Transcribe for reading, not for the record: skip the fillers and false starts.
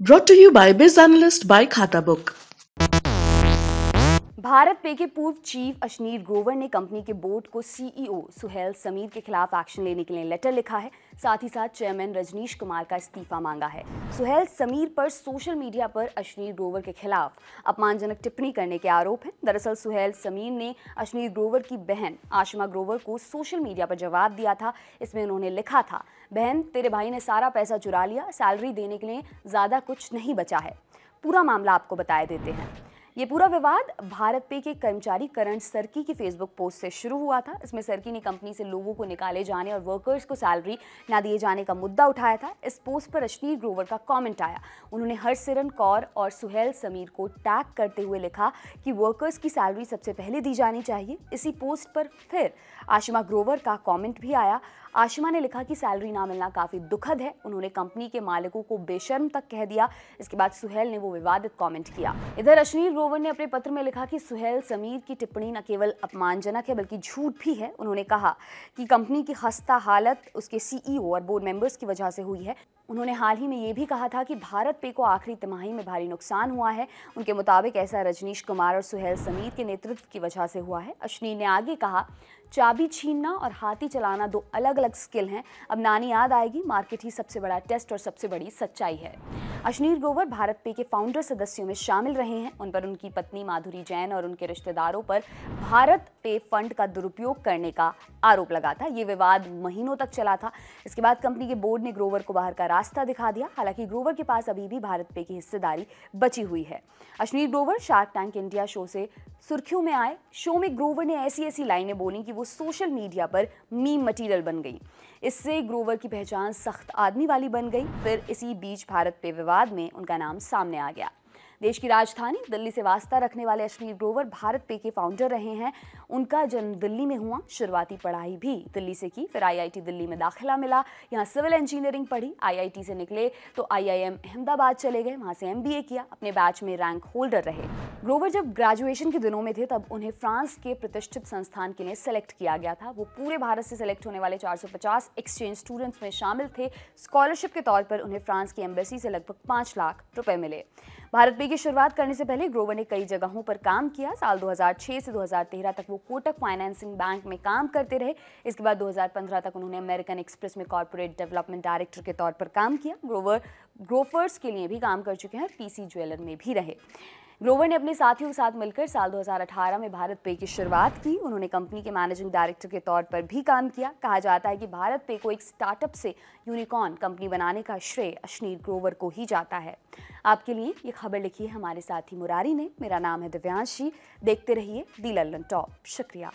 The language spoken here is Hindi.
Brought to you by Biz Analyst by खाता बुक। भारत पे के पूर्व चीफ अशनीर ग्रोवर ने कंपनी के बोर्ड को सीईओ सुहेल समीर के खिलाफ एक्शन लेने के लिए लेटर लिखा है। साथ ही साथ चेयरमैन रजनीश कुमार का इस्तीफा मांगा है। सुहेल समीर पर सोशल मीडिया पर अशनीर ग्रोवर के खिलाफ अपमानजनक टिप्पणी करने के आरोप हैं। दरअसल सुहेल समीर ने अशनीर ग्रोवर की बहन आशिमा ग्रोवर को सोशल मीडिया पर जवाब दिया था। इसमें उन्होंने लिखा था, बहन तेरे भाई ने सारा पैसा चुरा लिया, सैलरी देने के लिए ज़्यादा कुछ नहीं बचा है। पूरा मामला आपको बताए देते हैं। ये पूरा विवाद भारत पे के कर्मचारी करण सर्की की फेसबुक पोस्ट से शुरू हुआ था। इसमें सर्की ने कंपनी से लोगों को निकाले जाने और वर्कर्स को सैलरी ना दिए जाने का मुद्दा उठाया था। इस पोस्ट पर अशनीर ग्रोवर का कमेंट आया। उन्होंने हरसिमरन कौर और सुहेल समीर को टैग करते हुए लिखा कि वर्कर्स की सैलरी सबसे पहले दी जानी चाहिए। इसी पोस्ट पर फिर आशिमा ग्रोवर का कॉमेंट भी आया। आशिमा ने लिखा कि सैलरी ना मिलना काफ़ी दुखद है। उन्होंने कंपनी के मालिकों को बेशर्म तक कह दिया। इसके बाद सुहेल ने वो विवादित कमेंट किया। इधर अशनीर ग्रोवर ने अपने पत्र में लिखा कि सुहेल समीर की टिप्पणी न केवल अपमानजनक है बल्कि झूठ भी है। उन्होंने कहा कि कंपनी की खस्ता हालत उसके सीईओ और बोर्ड मेंबर्स की वजह से हुई है। उन्होंने हाल ही में ये भी कहा था कि भारत पे को आखिरी तिमाही में भारी नुकसान हुआ है। उनके मुताबिक ऐसा रजनीश कुमार और सुहेल समीर के नेतृत्व की वजह से हुआ है। अशनीर ने आगे कहा, चाबी छीनना और हाथी चलाना दो अलग अलग स्किल हैं। अब नानी याद आएगी, मार्केट ही सबसे बड़ा टेस्ट और सबसे बड़ी सच्चाई है। अशनीर ग्रोवर भारत पे के फाउंडर सदस्यों में शामिल रहे हैं। उन पर उनकी पत्नी माधुरी जैन और उनके रिश्तेदारों पर भारत पे फंड का दुरुपयोग करने का आरोप लगा था। ये विवाद महीनों तक चला था। इसके बाद कंपनी के बोर्ड ने ग्रोवर को बाहर का रास्ता दिखा दिया। हालांकि ग्रोवर के पास अभी भी भारत पे की हिस्सेदारी बची हुई है। Ashneer Grover shark tank India show से सुर्खियों में आए। शो में ग्रोवर ने ऐसी लाइनें बोली कि वो सोशल मीडिया पर मीम मटीरियल बन गई। इससे ग्रोवर की पहचान सख्त आदमी वाली बन गई। फिर इसी बीच भारत पे विवाद में उनका नाम सामने आ गया। देश की राजधानी दिल्ली से वास्ता रखने वाले अशनीर ग्रोवर भारत पे के फाउंडर रहे हैं। उनका जन्म दिल्ली में हुआ, शुरुआती पढ़ाई भी दिल्ली से की, फिर आईआईटी दिल्ली में दाखिला मिला, यहाँ सिविल इंजीनियरिंग पढ़ी। आईआईटी से निकले तो आईआईएम अहमदाबाद चले गए, वहाँ से एमबीए किया, अपने बैच में रैंक होल्डर रहे। ग्रोवर जब ग्रेजुएशन के दिनों में थे तब उन्हें फ्रांस के प्रतिष्ठित संस्थान के लिए सेलेक्ट किया गया था। वो पूरे भारत से सेलेक्ट होने वाले 450 एक्सचेंज स्टूडेंट्स में शामिल थे। स्कॉलरशिप के तौर पर उन्हें फ्रांस की एम्बेसी से लगभग 5 लाख रुपए मिले। भारत पे की शुरुआत करने से पहले ग्रोवर ने कई जगहों पर काम किया। साल 2006 से 2013 तक वो कोटक फाइनेंसिंग बैंक में काम करते रहे। इसके बाद 2015 तक उन्होंने अमेरिकन एक्सप्रेस में कॉर्पोरेट डेवलपमेंट डायरेक्टर के तौर पर काम किया। ग्रोवर ग्रोफर्स के लिए भी काम कर चुके हैं, पीसी ज्वेलर में भी रहे। ग्रोवर ने अपने साथियों के साथ मिलकर साल 2018 में भारत पे की शुरुआत की। उन्होंने कंपनी के मैनेजिंग डायरेक्टर के तौर पर भी काम किया। कहा जाता है कि भारत पे को एक स्टार्टअप से यूनिकॉर्न कंपनी बनाने का श्रेय अशनीर ग्रोवर को ही जाता है। आपके लिए ये खबर लिखी है हमारे साथी मुरारी ने। मेरा नाम है दिव्यांशी। देखते रहिए दी लल्लन टॉप। शुक्रिया।